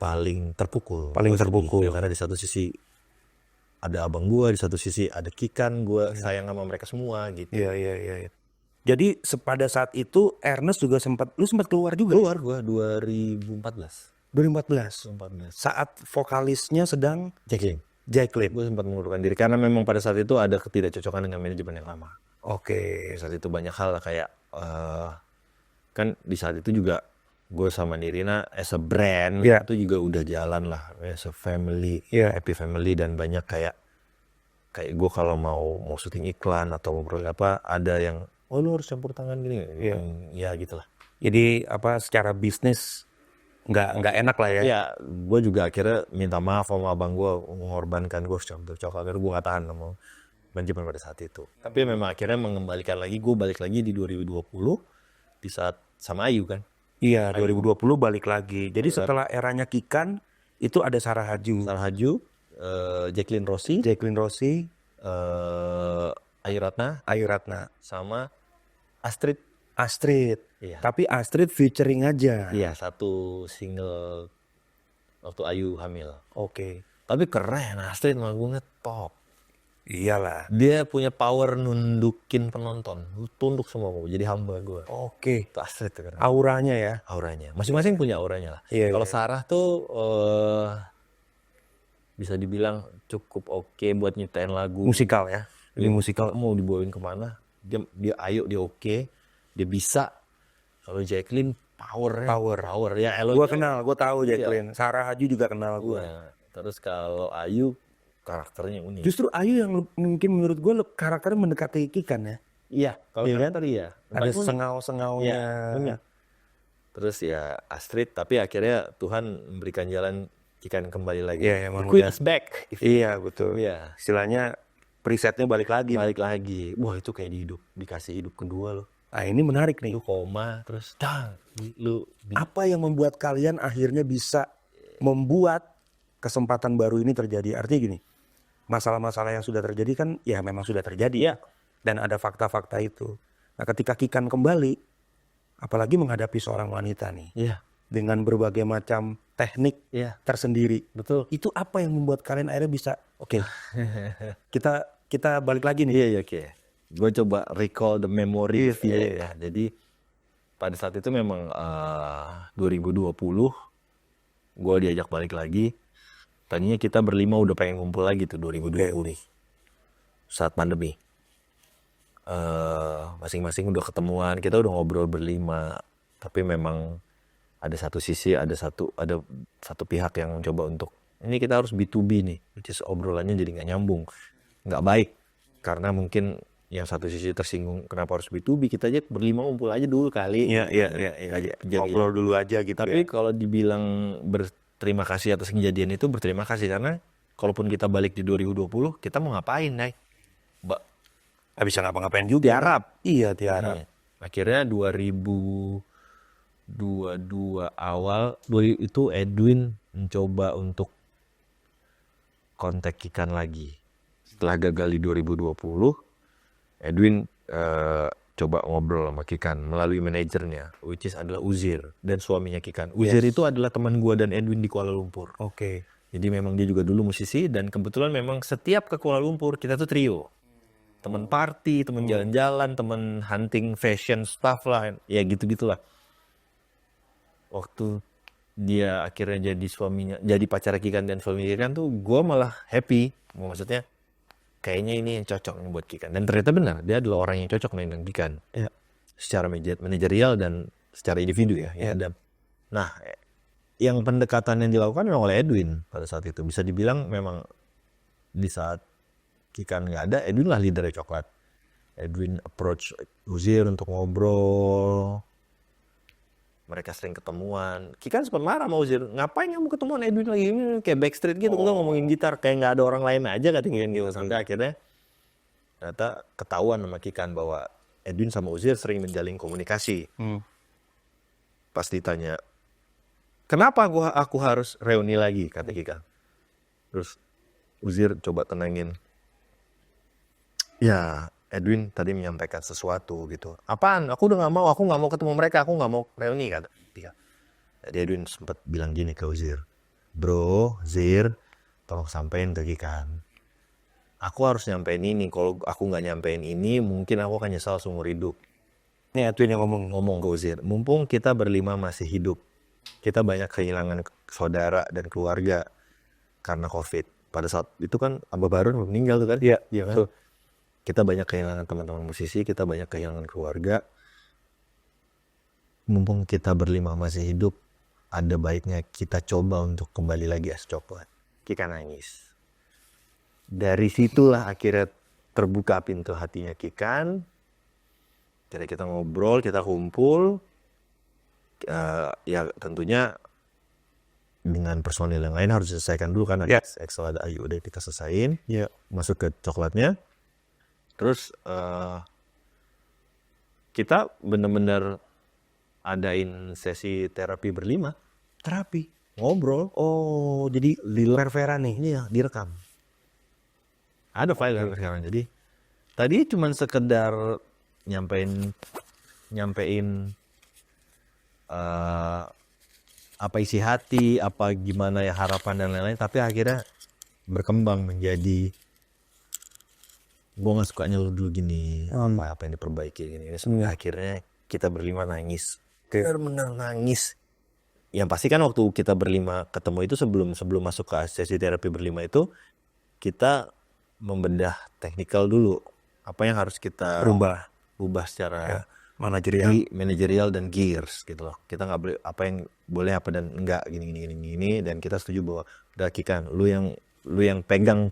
paling terpukul. Ya, karena di satu sisi ada abang gue, di satu sisi ada Kikan, gue sayang sama mereka semua gitu. Iya. Jadi pada saat itu Ernest juga sempat keluar juga? Keluar gue 2014. Saat vokalisnya sedang Jacqueline. Gue sempat mengundurkan diri karena memang pada saat itu ada ketidakcocokan dengan manajemen yang lama. Saat itu banyak hal kayak kan di saat itu juga gue sama Nirina as a brand itu juga udah jalan lah as a family, happy family, dan banyak kayak gue kalau mau syuting iklan atau ngobrol apa, ada yang lu harus campur tangan gini. Ya gitulah. Jadi secara bisnis nggak enak lah ya. Ya, gue juga akhirnya minta maaf sama abang gue, mengorbankan gue campur coklat, akhirnya gue nggak tahan sama manajemen pada saat itu. Tapi memang akhirnya mengembalikan lagi, gue balik lagi di 2020 di saat sama Ayu kan. Iya, 2020 balik lagi. Jadi setelah eranya Kikan itu ada Sarah Haju, Jacqueline Rossi, Ayu Ratna, sama Astrid. Iya. Tapi Astrid featuring aja. Iya, satu single waktu Ayu hamil. Tapi keren, Astrid mah gue ngeliat pop. Iyalah. Dia punya power nundukin penonton. Lu tunduk semua mau jadi hamba gue. Oke. Itu Astrid tuh kan. Auranya ya. Auranya. Masing-masing punya auranya lah. Iya, Kalau iya. Sarah tuh bisa dibilang cukup oke buat nyiptain lagu. Musikal ya. Ini musikal. Mau dibawain kemana? Dia ayo, dia oke. Dia bisa. Kalau Jacqueline power ya. Gua kenal, gua tahu Jacqueline. Sarah Haju juga kenal gua. Iya. Terus kalau Ayu karakternya unik. Justru Ayu yang mungkin menurut gue karakternya mendekati Kikan ya. Iya, kalau Iya kan? karakter iya. Ada Unik. sengau-sengaunya. Iya, unik. Terus ya Astrid, tapi akhirnya Tuhan memberikan jalan Kikan kembali lagi. Iya, emang The Queen udah. is back. Iya betul. Iya. Istilahnya presetnya balik lagi. Balik lagi. Wah, itu kayak dikasih hidup kedua loh. Nah ini menarik nih. Lu koma terus lu Apa yang membuat kalian akhirnya bisa membuat kesempatan baru ini terjadi? Artinya gini, masalah-masalah yang sudah terjadi kan ya memang sudah terjadi ya. Dan ada fakta-fakta itu. Nah ketika Kikan kembali, apalagi menghadapi seorang wanita nih. Iya. Dengan berbagai macam teknik Iya. tersendiri. Betul. Itu apa yang membuat kalian akhirnya bisa, oke, kita balik lagi nih. Iya, oke. Gue coba recall the memory ya. Jadi pada saat itu memang 2020 gue diajak balik lagi. Tadinya kita berlima udah pengen ngumpul lagi tuh 2020 saat pandemi. Masing-masing udah ketemuan, kita udah ngobrol berlima. Tapi memang ada satu sisi, ada satu pihak yang coba untuk ini kita harus B2B nih, which is obrolannya jadi nggak nyambung, nggak baik. Karena mungkin yang satu sisi tersinggung kenapa harus B2B, kita aja berlima ngumpul aja dulu kali. Iya. Ngobrol dulu aja gitu. Tapi kalau dibilang berterima kasih atas kejadian itu, berterima kasih karena kalaupun kita balik di 2020, kita mau ngapain, Nay? Gak bisa ngapa-ngapain juga. Tiarap. Iya, tiarap. Akhirnya 2022 awal itu Edwin mencoba untuk kontak Kikan lagi. Setelah gagal di 2020, Edwin coba ngobrol sama Kikan melalui manajernya, which is adalah Uzir dan suaminya Kikan. Uzir itu adalah teman gua dan Edwin di Kuala Lumpur. Oke. Jadi memang dia juga dulu musisi dan kebetulan memang setiap ke Kuala Lumpur kita tuh trio. Teman party, teman jalan-jalan, teman hunting fashion stuff lah. Ya gitu-gitulah. Waktu dia akhirnya jadi suaminya, jadi pacar Kikan dan suami Kikan tuh gua malah happy. Maksudnya kayaknya ini yang cocok nih buat Kikan. Dan ternyata benar, dia adalah orang yang cocok dengan Kikan. Ya. Secara manajerial dan secara individu ya. Nah, yang pendekatan yang dilakukan memang oleh Edwin pada saat itu. Bisa dibilang memang di saat Kikan nggak ada, Edwin lah leadernya Coklat. Edwin approach Uzir untuk ngobrol. Mereka sering ketemuan. Kikan sempat marah sama Uzir. Ngapain kamu ketemuan Edwin lagi? Kayak backstreet gitu. Enggak ngomongin gitar. Kayak nggak ada orang lain aja katanya gitu. Sampai akhirnya ternyata ketahuan sama Kikan bahwa Edwin sama Uzir sering menjalin komunikasi. Pas ditanya, kenapa aku harus reuni lagi? Kata Kikan. Terus Uzir coba tenangin. Ya, Edwin tadi menyampaikan sesuatu gitu. Apaan? Aku udah aku nggak mau ketemu mereka, aku nggak mau reuni kata dia. Jadi Edwin sempat bilang gini ke Uzir, bro, Zir, tolong sampein ke Kikan. Aku harus nyampein ini. Kalau aku nggak nyampein ini, mungkin aku akan nyesal seumur hidup. Ini Edwin yang ngomong ke Uzir. Mumpung kita berlima masih hidup, kita banyak kehilangan saudara dan keluarga karena COVID. Pada saat itu kan Abah Barun meninggal tuh kan? Iya. Kan? Kita banyak kehilangan teman-teman musisi, kita banyak kehilangan keluarga. Mumpung kita berlima masih hidup, ada baiknya kita coba untuk kembali lagi as Coklat. Kikan nangis. Dari situlah akhirnya terbuka pintu hatinya Kikan. Jadi kita ngobrol, kita kumpul. Ya tentunya dengan personil yang lain harus diselesaikan dulu kan. Ada Excel, ada Ayu, udah kita selesain. Masuk ke Coklatnya. Terus kita benar-benar adain sesi terapi berlima. Terapi? Ngobrol. Oh, jadi fair-fairan nih? Iya, direkam. Ada file sekarang. Jadi tadi cuma sekedar nyampein apa isi hati, apa gimana ya harapan dan lain-lain. Tapi akhirnya berkembang menjadi gue nggak sukanya lu dulu gini, apa yang diperbaiki gini. Sampai akhirnya kita berlima nangis, benar-benar nangis. Yang pasti kan waktu kita berlima ketemu itu sebelum masuk ke sesi terapi berlima itu kita membedah teknikal dulu, apa yang harus kita rubah secara manajerial dan gears gitu loh. Kita nggak boleh apa yang boleh apa dan enggak gini, dan kita setuju bahwa udah Kikan, lu yang pegang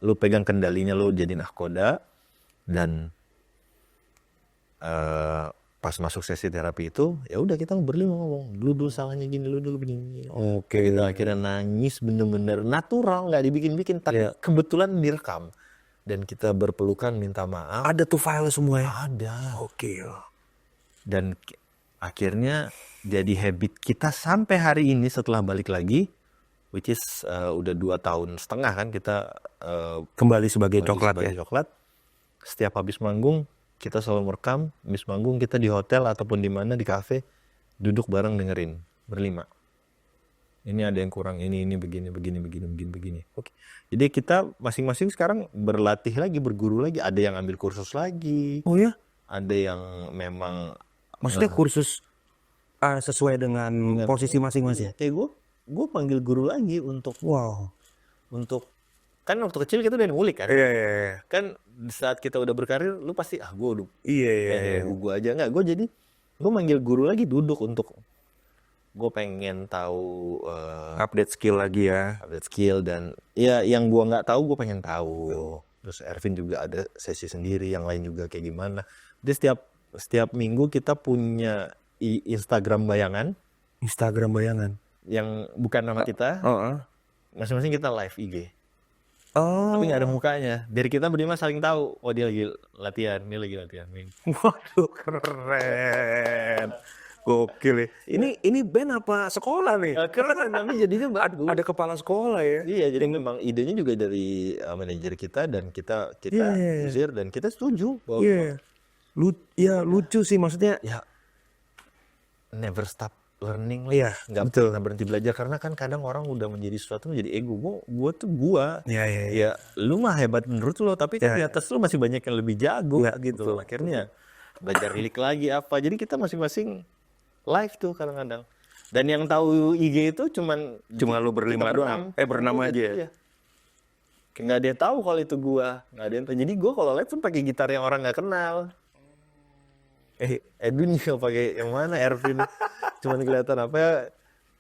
lu pegang kendalinya, lu jadi nahkoda. Dan pas masuk sesi terapi itu ya udah kita berlima ngomong, lu salahnya gini, lu dulu begini. Kita akhirnya nangis bener-bener natural, nggak dibikin-bikin, tapi kebetulan direkam dan kita berpelukan minta maaf. Ada tuh file semua ya? Ada. Oke. Dan akhirnya jadi habit kita sampai hari ini setelah balik lagi, which is udah 2 tahun setengah kan kita kembali sebagai coklat ya. Coklat. Setiap habis manggung kita selalu merekam, habis manggung kita di hotel ataupun di mana di kafe duduk bareng dengerin berlima. Ini ada yang kurang, ini begini. Oke. Jadi kita masing-masing sekarang berlatih lagi, berguru lagi, ada yang ambil kursus lagi. Oh ya? Ada yang memang maksudnya kursus sesuai dengan posisi masing-masing. Kayak gue panggil guru lagi untuk kan waktu kecil kita udah ngulik kan. Iya. Kan saat kita udah berkarir lu pasti gue udah gue aja nggak, gue manggil guru lagi duduk untuk gue pengen tahu update skill lagi ya. Update skill dan ya yang gue nggak tahu gue pengen tahu. Terus Ervin juga ada sesi sendiri, yang lain juga kayak gimana. Jadi setiap minggu kita punya Instagram bayangan yang bukan nama kita. Masing-masing kita live IG. Tapi nggak ada mukanya. Biar kita berlima saling tahu. Oh dia lagi latihan, ini lagi latihan. Waduh keren. Gokil ya. Ini band apa sekolah nih? Keren, tapi jadinya bagus. Ada kepala sekolah ya. Iya, jadi memang idenya juga dari manajer kita dan kita usir dan kita setuju bahwa lucu sih maksudnya. Ya never stop learning lah. Iya, nggak pernah berhenti belajar, karena kan kadang orang udah menjadi sesuatu menjadi ego. Gue tuh gue. Ya lu mah hebat menurut lo, tapi kan di atas lu masih banyak yang lebih jago gitu. Akhirnya belajar lilik lagi apa. Jadi kita masing-masing live tuh kadang-kadang. Dan yang tahu IG itu cuma lu berlima doang. Bernama aja ya. Kayak nggak ada yang tahu kalau itu gua, nggak ada yang tahu. Jadi gua kalau live pun pakai gitar yang orang nggak kenal. Edwin juga pakai yang mana, Ervin. Cuman kelihatan apa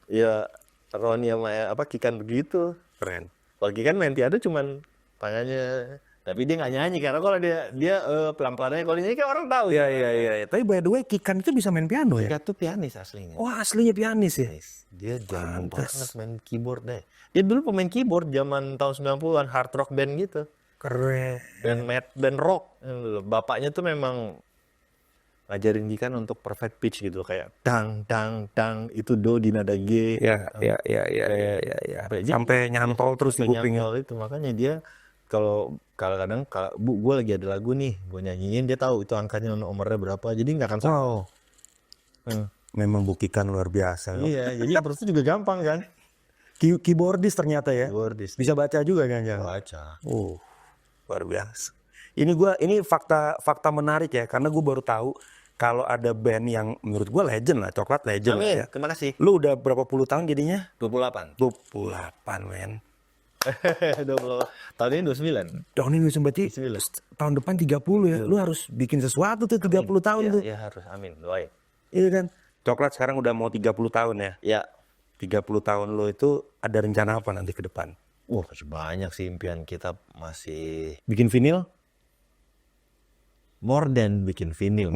ya Roni sama Kikan begitu. Keren. Kalau Kikan main tiada cuman tangannya. Tapi dia nggak nyanyi, karena kalau dia pelan-pelannya, kalau nyanyi kan orang tahu. Iya. Tapi by the way, Kikan itu bisa main piano ya? Kikan tuh pianis aslinya. Wah, aslinya pianis ya? Dia jago banget main keyboard deh. Dia dulu pemain keyboard zaman tahun 90-an, hard rock band gitu. Keren. Band rock. Bapaknya tuh memang ngajarin Kikan untuk perfect pitch gitu, kayak dang itu do di nada G. Iya. Sampai nyantol terus di kupingnya. Itu makanya dia kalau kadang gue lagi ada lagu nih, gue nyanyiin, dia tahu itu angkanya nomornya berapa, jadi nggak akan salah. Memang Kikan luar biasa. Iya, jadi prosesnya juga gampang kan. Keyboardis ternyata ya. Keyboardis. Bisa baca juga kan? Baca. Luar biasa. Ini fakta menarik ya, karena gue baru tahu kalau ada band yang menurut gue legend lah, coklat legend. Amin, ya. Terima kasih. Lu udah berapa puluh tahun jadinya? 28 men. 20. Tahun ini 29. Tahun ini berarti tahun depan 30 ya. Lu harus bikin sesuatu tuh 30 tahun tuh. Iya harus, amin, doain. Iya kan? Coklat sekarang udah mau 30 tahun ya? Iya. 30 tahun lu itu ada rencana apa nanti ke depan? Masih banyak sih impian kita, masih bikin vinyl? More than bikin vinyl.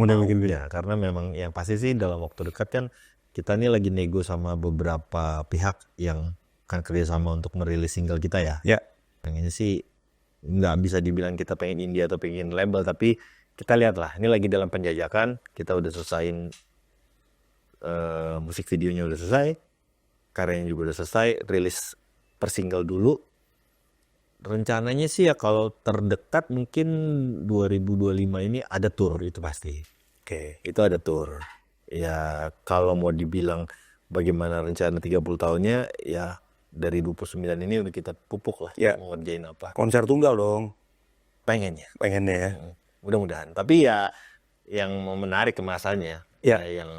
Ya, karena memang yang pasti sih dalam waktu dekat kan kita nih lagi nego sama beberapa pihak yang kan kerjasama untuk merilis single kita ya. Ya. Pengennya sih nggak bisa dibilang kita pengen indie atau pengen label, tapi kita lihat lah, ini lagi dalam penjajakan. Kita udah selesaiin musik videonya udah selesai, karyanya juga udah selesai, rilis per single dulu. Rencananya sih ya kalau terdekat mungkin 2025 ini ada tour, itu pasti. Oke. Itu ada tour. Ya kalau mau dibilang bagaimana rencana 30 tahunnya, ya dari 29 ini udah kita pupuk lah, mau ngerjain apa. Konser tunggal dong. Pengennya. Pengennya ya. Mudah-mudahan. Tapi ya yang menarik kemasannya, Ya. yang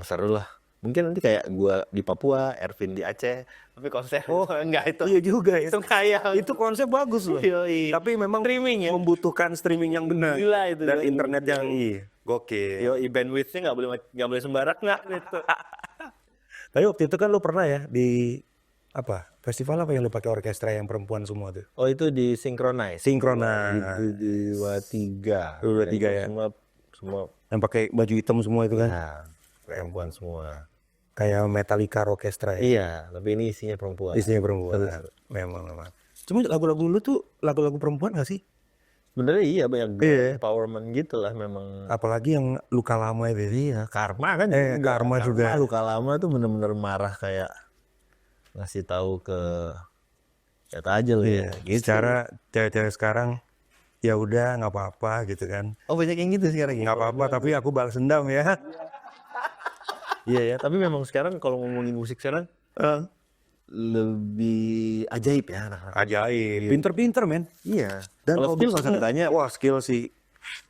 seru lah. Mungkin nanti kayak gua di Papua, Ervin di Aceh, tapi konser. Oh, enggak itu. Iya juga ya. Itu kayak Itu konsep bagus loh. Yoi. Tapi memang Streaming ya. membutuhkan streaming yang benar. Gila itu. Dan Yoi. internet yang gokil. Bandwidth-nya nggak boleh sembarang nggak gitu. Tapi waktu itu kan lu pernah ya di apa? Festival apa yang lu pakai orkestra yang perempuan semua tuh? Oh, itu di Synchronize. Synchronize. Di 23. 23 ya. Semua Yang pakai baju hitam semua itu kan? nah, perempuan semua. Kayak Metallica orkestra ya. Iya, tapi ini isinya perempuan. Isinya perempuan. Memang. Cuma lagu-lagu lu tuh lagu-lagu perempuan gak sih? Sebenarnya iya banyak Iya. empowerment gitu lah memang. Apalagi yang luka lama itu. Iya, Karma kan. Karma juga. Luka Lama tuh bener-bener marah kayak ngasih tahu ke kata aja loh ya. Gitu. Secara cewek-cewek sekarang ya udah nggak apa-apa gitu kan. Oh, banyak yang gitu sekarang. Nggak apa-apa tapi aku balas dendam ya. Iya ya, tapi memang sekarang kalau ngomongin musik sekarang lebih ajaib ya anak-anak. Ajaib. Pinter-pinter men. Iya. Dan Kalau skill nggak usah ditanya. Wah skill sih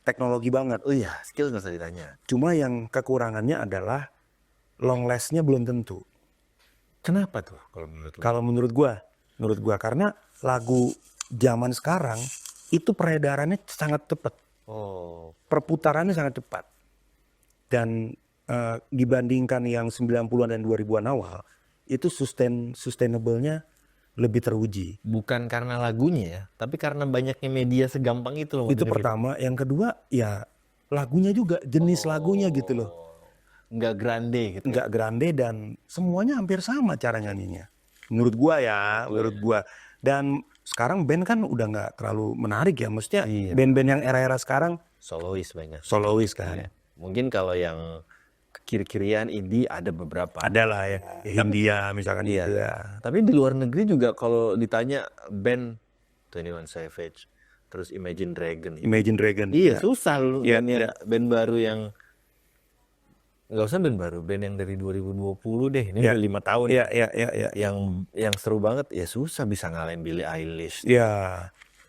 teknologi banget. Oh iya, skill nggak usah ditanya. Cuma yang kekurangannya adalah long last-nya belum tentu. Kenapa tuh kalau menurut lu? Kalau menurut gua karena lagu zaman sekarang itu peredarannya sangat cepat. Oh, Perputarannya sangat cepat. Dan dibandingkan yang 90-an dan 2000-an awal, itu sustainable-nya lebih teruji. bukan karena lagunya ya, tapi karena banyaknya media segampang itu loh. Itu pertama. Yang kedua, ya lagunya juga, jenis lagunya gitu loh. Nggak grande gitu. Nggak grande dan semuanya hampir sama cara nyanyinya. Menurut gua ya, menurut gua. Dan sekarang band kan udah nggak terlalu menarik ya. Maksudnya Iya. band-band yang era-era sekarang Solois banyak. solois kan. Iya. Mungkin kalau yang kiri-kirian indie ada beberapa. Ada lah ya, Hindia misalkan Iya. gitu ya. Tapi di luar negeri juga kalau ditanya band 21 Savage, terus Imagine Dragon. Imagine Dragon. Iya, susah lu. Iya, Band baru yang nggak usah band baru, band yang dari 2020 deh. Ini Iya. udah 5 tahun. Iya. Yang seru banget ya susah bisa ngalahin Billie Eilish, Iya.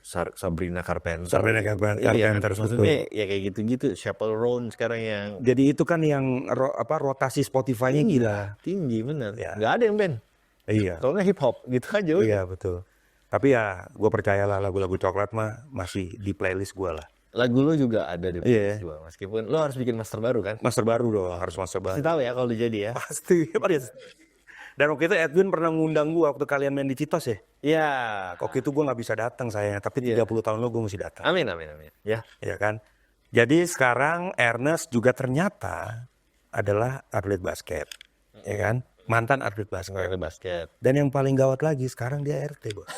Sabrina Carpenter. Sabrina Carpenter, Iya, betul. maksudnya ya kayak gitu-gitu. Chappell sekarang yang Jadi itu kan yang rotasi Spotify-nya gila. tinggi bener. Ya. Nggak ada yang band. Iya. Soalnya hip hop gitu aja. udah. Iya betul. Tapi ya gue percayalah lagu-lagu coklat mah masih di playlist gue lah. Lagu lo juga ada di Iya. playlist gua. Meskipun lo harus bikin master baru kan. Master baru dong, harus master baru. Pasti tahu ya kalau jadi ya. Pasti. Dan waktu itu Edwin pernah ngundang gue waktu kalian main di Citos ya. Iya. Waktu itu gue nggak bisa datang sayangnya, tapi 30 tahun lo gue mesti datang. Amin. Ya. Ya kan. Jadi sekarang Ernest juga ternyata adalah atlet basket, ya kan? Mantan atlet basket. Nggak basket. Dan yang paling gawat lagi sekarang dia RT bos.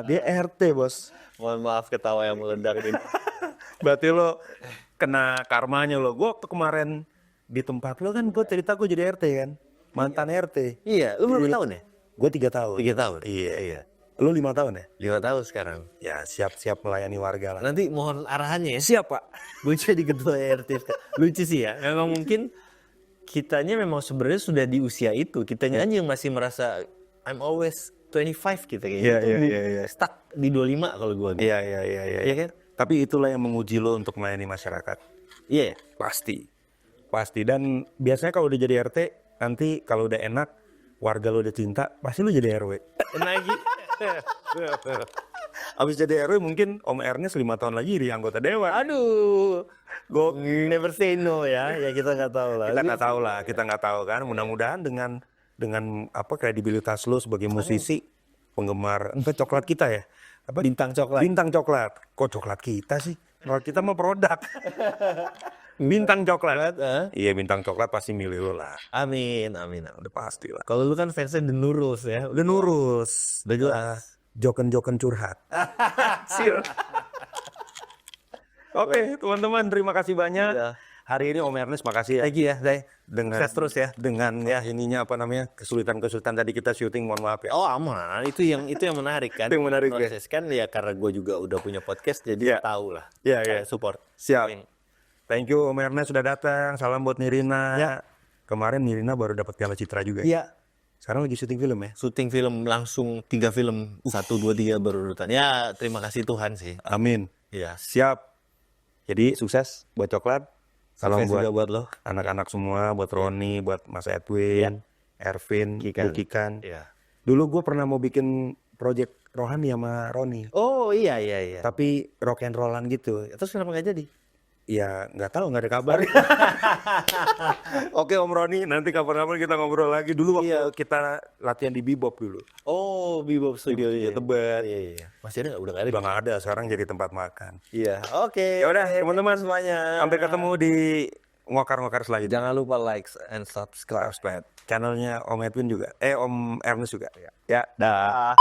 Dia RT bos. Mohon maaf ketawa yang meledak ini. Berarti lo kena karmanya lo. Gue waktu kemarin di tempat lo kan gue cerita gue jadi RT kan. Mantan RT. Iya, lu berapa tahun ya? Gue 3 tahun. 3 tahun. Iya. Lo 5 tahun ya? 5 tahun sekarang. Ya siap-siap melayani warga lah. Nanti mohon arahannya ya. Siap pak. Gue jadi ketua RT. Lucu sih ya. Memang mungkin kitanya memang sebenarnya sudah di usia itu. Kitanya aja yang masih merasa I'm always 25 kita kayak gitu. Iya. Stuck di 25 kalau gue. Iya. Iya kan? Tapi itulah yang menguji lo untuk melayani masyarakat. Iya. Pasti. Dan biasanya kalau udah jadi RT, nanti kalau udah enak, warga lo udah cinta, pasti lo jadi RW. Lagi. Abis jadi RW mungkin Om Ernest 5 tahun lagi jadi anggota dewan. Aduh. Never say no ya. Ya kita nggak tahu lah. Kita nggak tahu kan. Mudah-mudahan dengan apa kredibilitas lo sebagai musisi, penggemar coklat kita ya. Apa? Bintang coklat. Bintang coklat. Kok coklat kita sih? Kalau kita mah produk. Bintang coklat. Iya bintang coklat pasti milih lo lah. Amin. Udah pasti lah. Kalau lu kan fansnya The Nurus ya. Udah nurus. Udah jelas. Joken-joken curhat. Oke, teman-teman, terima kasih banyak. Ya. Hari ini Om Ernest makasih ya. Lagi ya, Day. Dengan Sukses terus ya. Dengan ya ininya apa namanya? Kesulitan-kesulitan tadi kita syuting, mohon maaf ya. Oh aman, itu yang menarik kan. Itu yang menarik, ya. Proses kan ya karena gue juga udah punya podcast jadi Ya. tahu lah. Ya. Support. Siap. Thank you Om Ernest sudah datang. Salam buat Nirina. Ya. Kemarin Nirina baru dapat Piala Citra juga. Iya. Sekarang lagi syuting film ya? Syuting film langsung 3 film, 1, 2, 3 berurutan. Ya, terima kasih Tuhan sih. Amin. Iya. Siap. Jadi sukses buat Coklat. Salam Sukses juga buat buat lo. anak-anak semua, buat Roni, buat Mas Edwin, Ervin, Kikan. Bukikan. Iya. Dulu gue pernah mau bikin project rohani sama Roni. Oh iya. Tapi rock and rollan gitu. Terus kenapa nggak jadi? Ya nggak tahu, nggak ada kabar. Oke Om Roni, nanti kapan-kapan kita ngobrol lagi. Dulu waktu kita latihan di Bebop dulu. Oh, Bebop Studio Di Tebet. Iya. Masih ada nggak? Udah nggak ada. Udah nggak ada, sekarang jadi tempat makan. Iya. Oke. Ya udah teman-teman, semuanya. sampai ketemu di ngokar-ngokar selanjutnya. Jangan lupa like and subscribe. Channelnya Om Edwin juga. Om Ernest juga. Ya. Dah.